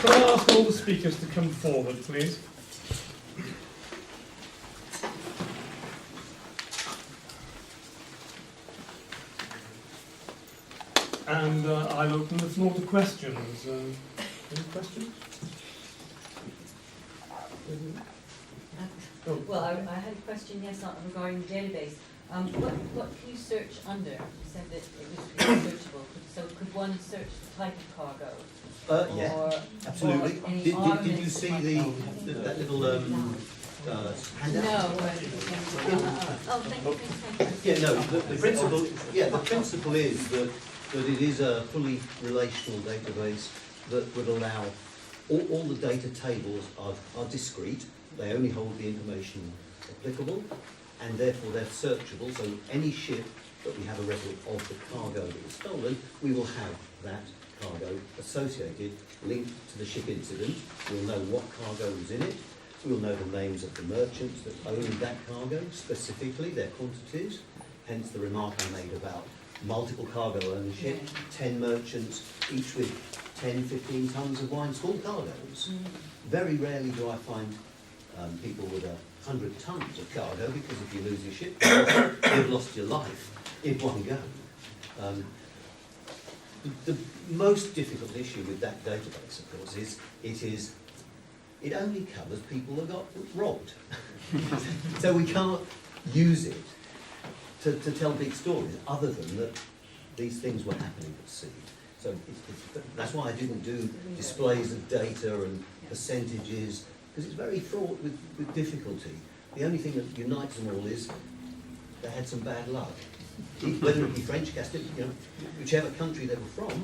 Can I ask all the speakers to come forward, please? And I'll open the floor to questions. Any questions? Oh. Well, I had a question, yes, regarding the database. What can you search under? You said that it was searchable. So could one search the type of cargo? Yeah, Or, absolutely. or any Did you armaments see type that of- little handout? No. Oh, thank you. Yeah, no. The principle is that it is a fully relational database that would allow all the data tables are discrete. They only hold the information applicable, and therefore they're searchable. So any ship that we have a record of the cargo that was stolen, we will have that cargo associated, linked to the ship incident. We'll know what cargo was in it. We'll know the names of the merchants that owned that cargo, specifically their quantities. Hence the remark I made about multiple cargo ownership, 10 merchants, each with 10, 15 tonnes of wine, small cargoes. Very rarely do I find people with 100 tonnes of cargo, because if you lose your ship, you've lost your life in one go. The most difficult issue with that database, of course, is it only covers people that got robbed. So we can't use it to tell big stories, other than that these things were happening at sea. So that's why I didn't do displays of data and percentages, because it's very fraught with difficulty. The only thing that unites them all is they had some bad luck. Whether it be French, Castilian, whichever country they were from,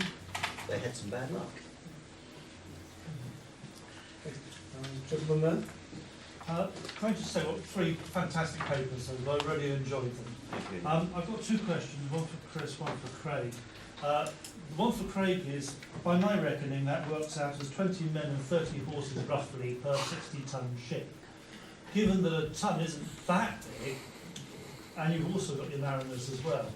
they had some bad luck. Gentlemen there? Can I just say, what 3 fantastic papers, and I really enjoyed them. I've got 2 questions, one for Chris, one for Craig. The one for Craig is, by my reckoning, that works out as 20 men and 30 horses roughly per 60-tonne ship. Given that a tonne isn't that big, and you've also got your mariners as well,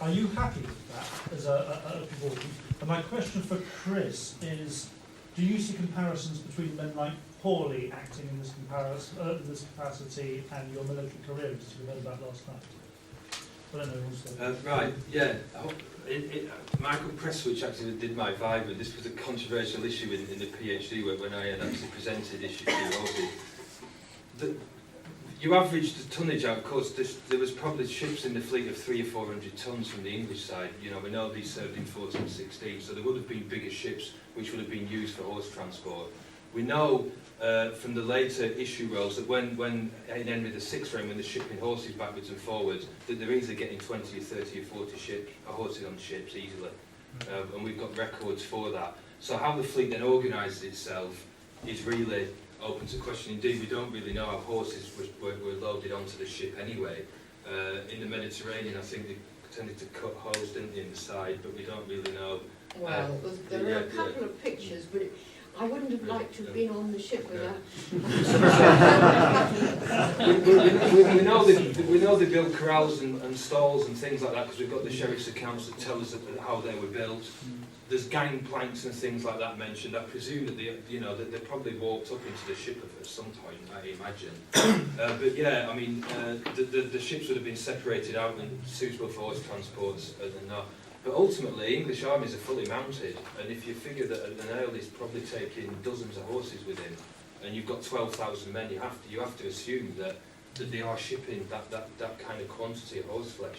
are you happy with that as a proportion? And my question for Chris is, do you see comparisons between men like Hawley acting in this capacity and your military careerists you heard about last night? I don't know who's right, yeah. Michael Presswich actually did my Viva. This was a controversial issue in the PhD work when I had actually presented issue 2. You averaged the tonnage out, of course. There was probably ships in the fleet of 300 or 400 tonnes from the English side. We know these served in 1416, so there would have been bigger ships which would have been used for horse transport. We know from the later issue rolls that when in Henry VI reign, when they're shipping horses backwards and forwards, that they're easily getting 20 or 30 or 40 ships, horses on ships easily. And we've got records for that. So how the fleet then organises itself is really open to question. Indeed, we don't really know how horses were loaded onto the ship anyway. In the Mediterranean, I think they tended to cut holes, didn't they, in the side, but we don't really know. Well, there are a couple of pictures, but I wouldn't have liked to have been on the ship with that. we know they built corrals and stalls and things like that, because we've got the sheriff's accounts that tell us how they were built. There's gangplanks and things like that mentioned. I presume that they probably walked up into the ship at some point, I imagine. But yeah, I mean, the ships would have been separated out and suitable for horse transports and not. But ultimately, English armies are fully mounted, and if you figure that an earl is probably taking dozens of horses with him, and you've got 12,000 men, you have to assume that they are shipping that kind of quantity of horse flesh.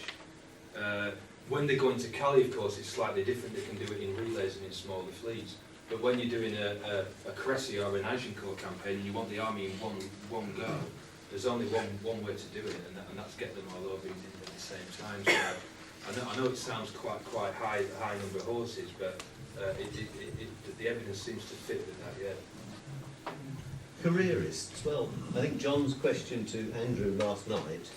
When they go into Calais, of course, it's slightly different. They can do it in relays and in smaller fleets. But when you're doing a Cressy or an Agincourt campaign, and you want the army in one go, there's only one way to do it, and that's get them all over at the same time. So I know it sounds quite high number of horses, but the evidence seems to fit with that, yeah. Careerists, well, I think John's question to Andrew last night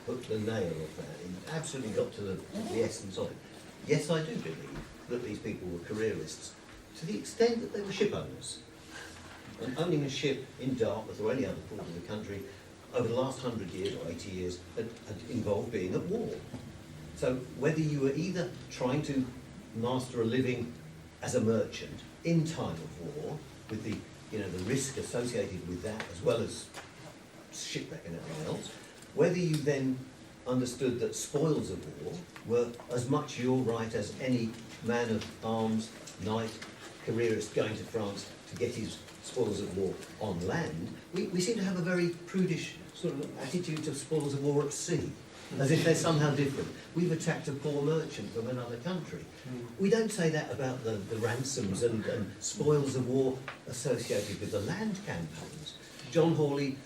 put the nail of that. He absolutely got to the essence of it. Yes, I do believe that these people were careerists, to the extent that they were ship owners. And owning a ship in Dartmouth or any other port of the country over the last 100 years or 80 years had involved being at war. So whether you were either trying to master a living as a merchant in time of war, with the, the risk associated with that, as well as shipwreck and everything else, whether you then understood that spoils of war were as much your right as any man of arms, knight, careerist going to France to get his spoils of war on land. We seem to have a very prudish sort of attitude to spoils of war at sea, as if they're somehow different. We've attacked a poor merchant from another country. We don't say that about the ransoms and spoils of war associated with the land campaigns. John Hawley,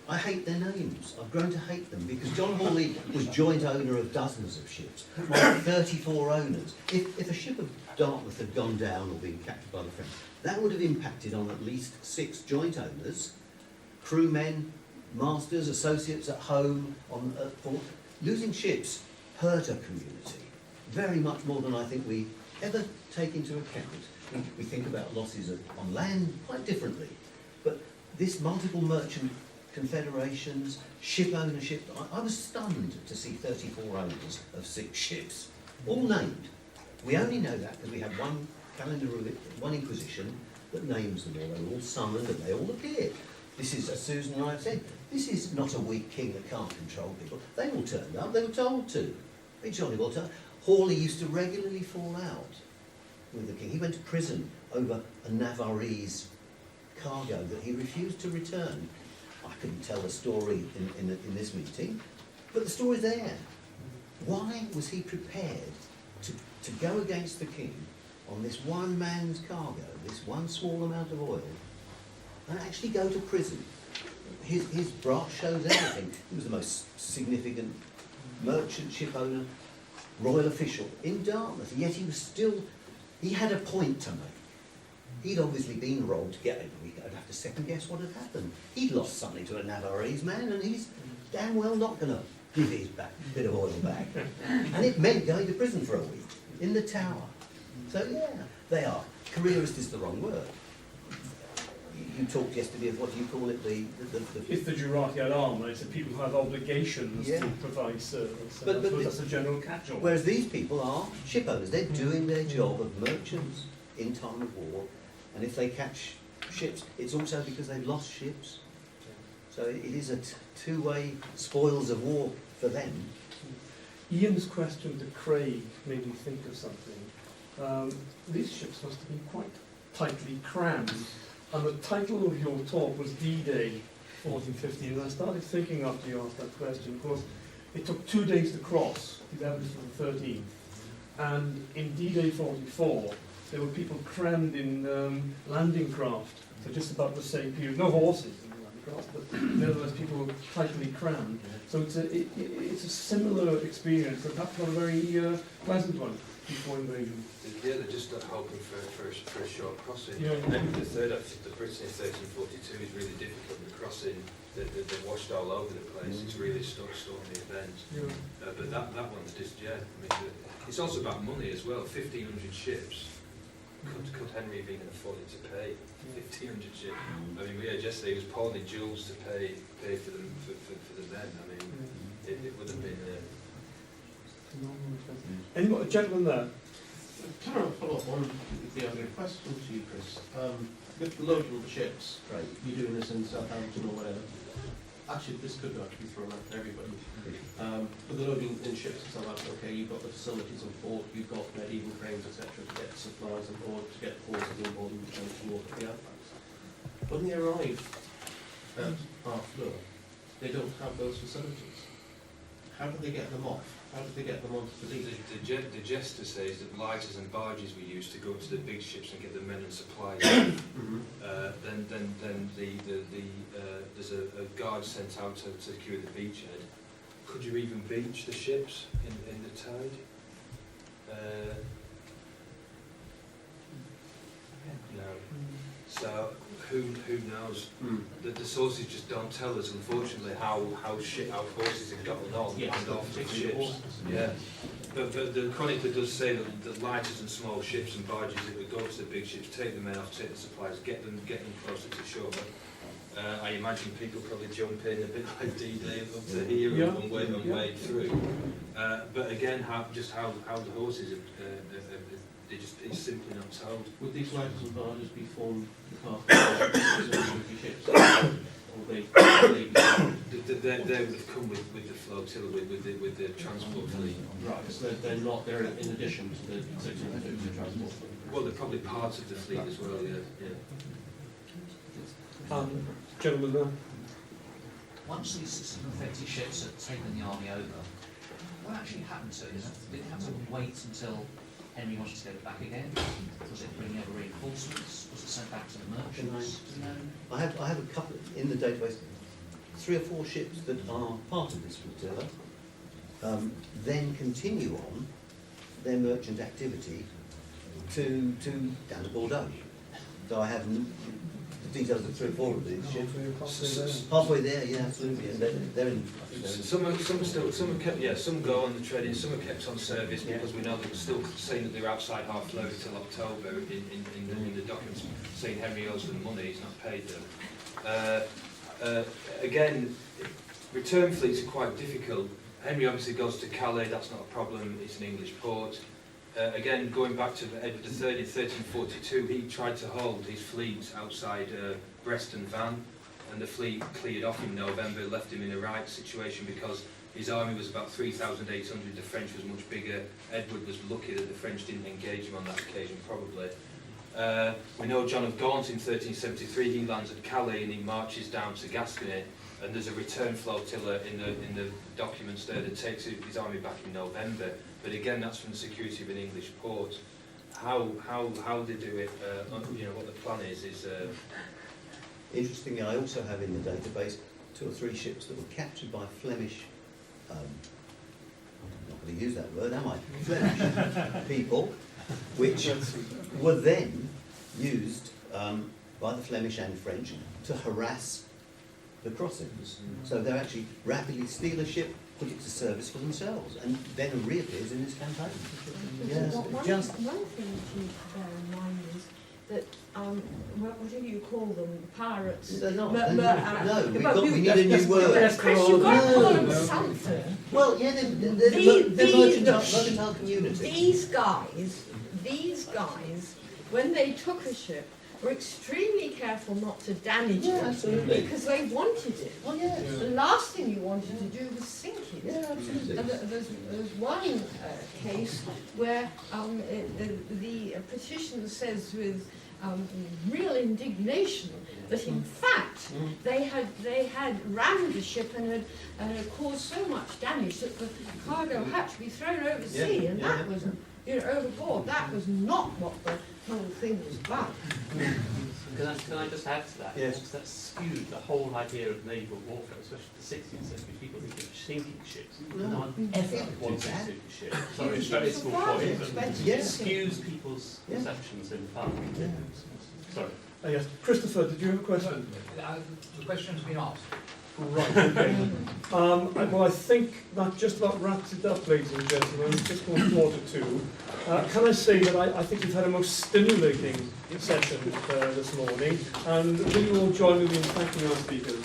I hate their names. I've grown to hate them because John Hawley was joint owner of dozens of ships, 34 owners. If a ship of Dartmouth had gone down or been captured by the French, that would have impacted on at least 6 joint owners, crewmen, masters, associates at home, at port. Losing ships hurt a community very much more than I think we ever take into account. We think about losses on land quite differently. But this multiple merchant confederations, ship ownership, I was stunned to see 34 owners of 6 ships, all named. We only know that because we have one calendar of it, one inquisition that names them all. They're all summoned and they all appear. This is, as Susan and I have said, this is not a weak king that can't control people. They all turned up, they were told to. They jolly well turned. Hawley used to regularly fall out with the king. He went to prison over a Navarrese cargo that he refused to return. I couldn't tell the story in this meeting, but the story's there. Why was he prepared to go against the king on this one man's cargo, this one small amount of oil, and actually go to prison? His brass shows everything. He was the most significant merchant ship owner, royal official in Dartmouth, yet he had a point to make. He'd obviously been robbed. I'd have to second guess what had happened. He'd lost something to a Navarrese man, and he's damn well not going to give his bit of oil back. And it meant going to prison for a week in the Tower. So yeah, they are. Careerist is the wrong word. You talked yesterday of what do you call it? It's the jurati ad arm, right? So people who have obligations Yeah. to provide service. But I suppose that's a general catch-all. Whereas these people are ship owners. They're doing their job of merchants in time of war. And if they catch ships, it's also because they've lost ships. So it is a two-way spoils of war for them. Ian's question to Craig made me think of something. These ships must have been quite tightly crammed. And the title of your talk was D-Day 1415. And I started thinking after you asked that question, of course, it took 2 days to cross, the 11th to the 13th. And in D-Day 44, there were people crammed in landing craft, so just about the same period. No horses in the landing craft, but nevertheless people were tightly crammed. So it's a similar experience, but perhaps not a very pleasant one before invasion. Yeah, they're just hoping for a short crossing. Yeah. And the third act of the Britain in 1342 is really difficult. The crossing, they're washed all over the place. It's really stormy events. Yeah. But that one's just, yeah. I mean, it's also about money as well. 1,500 ships. Could Henry have been afforded to pay 1,500 ships? I mean, we heard yesterday he was pawning jewels to pay for the men. I mean, it would have been. Any more, a gentleman there? Can I follow up on the other question to you, Chris? With the loading of the ships, Right. you're doing this in Southampton or whatever. Actually, this could actually be thrown out to everybody. With the loading in ships in Southampton, okay, you've got the facilities on board, you've got medieval cranes, etc., to get supplies on board, to get horses on board, and to walk at the outbacks. When they arrive at Harfleur, they don't have those facilities. How do they get them off? How do they get them onto the beach? The jester says that lighters and barges were used to go to the big ships and get the men and supplies. Then there's a guard sent out to secure the beachhead. Could you even beach the ships in the tide? No. So who knows? The sources just don't tell us, unfortunately, how horses have gotten on and off the ships. Yeah. But the chronicler does say that the lighters and small ships and barges that would go to the big ships, take the men off, take the supplies, get them closer to shore. I imagine people probably jump in a bit like D-Day up to here and wade through. But again, how the horses have it's simply not told. Would these lighters and barges be formed part of the ships? Or they They would have come with the flotilla, with the transport fleet. right, so they're not, they're in addition to the 650 transport fleet. Well, they're probably part of the fleet as well, yeah. Gentlemen there. Once these 650 ships had taken the army over, what actually happened to it? Did it have to wait until Henry wanted to get it back again? Was it bringing over reinforcements? Was it sent back to the merchants? Do you know? I have a couple in the database, 3 or 4 ships that are part of this flotilla, then continue on their merchant activity to down to Bordeaux. So I have the details of 3 or 4 of these ships. Halfway there, yeah, absolutely. And they're in. Some are kept, some go on the trading, some are kept on service because we know they're still saying that they're outside half load till October in the documents saying Henry owes them money, he's not paid them. Again, return fleets are quite difficult. Henry obviously goes to Calais, that's not a problem, it's an English port. Again, going back to Edward III in 1342, he tried to hold his fleet outside Brest and Vannes, and the fleet cleared off in November, left him in a right situation because his army was about 3,800, the French was much bigger. Edward was lucky that the French didn't engage him on that occasion, probably. We know John of Gaunt in 1373, he lands at Calais and he marches down to Gascony, and there's a return flotilla in the documents there that takes his army back in November. But again, that's from the security of an English port. How they do it, what the plan is. Interestingly, I also have in the database 2 or 3 ships that were captured by Flemish, I'm not going to use that word, am I? Flemish people, which were then used by the Flemish and French to harass the crossings. So they actually rapidly steal a ship, put it to service for themselves, and then reappears in this campaign. Yes, One thing to bear in mind is that whatever you call them, pirates. They're not. No, we need a new word. Chris, you've got to call them something. Well, yeah, they're mercantile community. These guys, when they took a ship, were extremely careful not to damage it. Absolutely. Because they wanted it. Well, yes. The last thing you wanted to do was sink it. Yeah, absolutely. And there's one case where the petition says with real indignation that in fact they had rammed the ship and had caused so much damage that the cargo had to be thrown overseas, and that was overboard. That was not what the whole thing was about. Can I just add to that? Yes. Because that skewed the whole idea of naval warfare, especially the 16th century. People think of sinking ships. No one ever wants to sink a ship. Sorry, it's very small point, but it skews people's perceptions in part. Yeah. Sorry. Yes, Christopher, did you have a question? The question has been asked. Right, okay. Well, I think that just about wraps it up, ladies and gentlemen. It's just 1:45. Can I say that I think we've had a most stimulating session this morning, and will you all join me in thanking our speakers?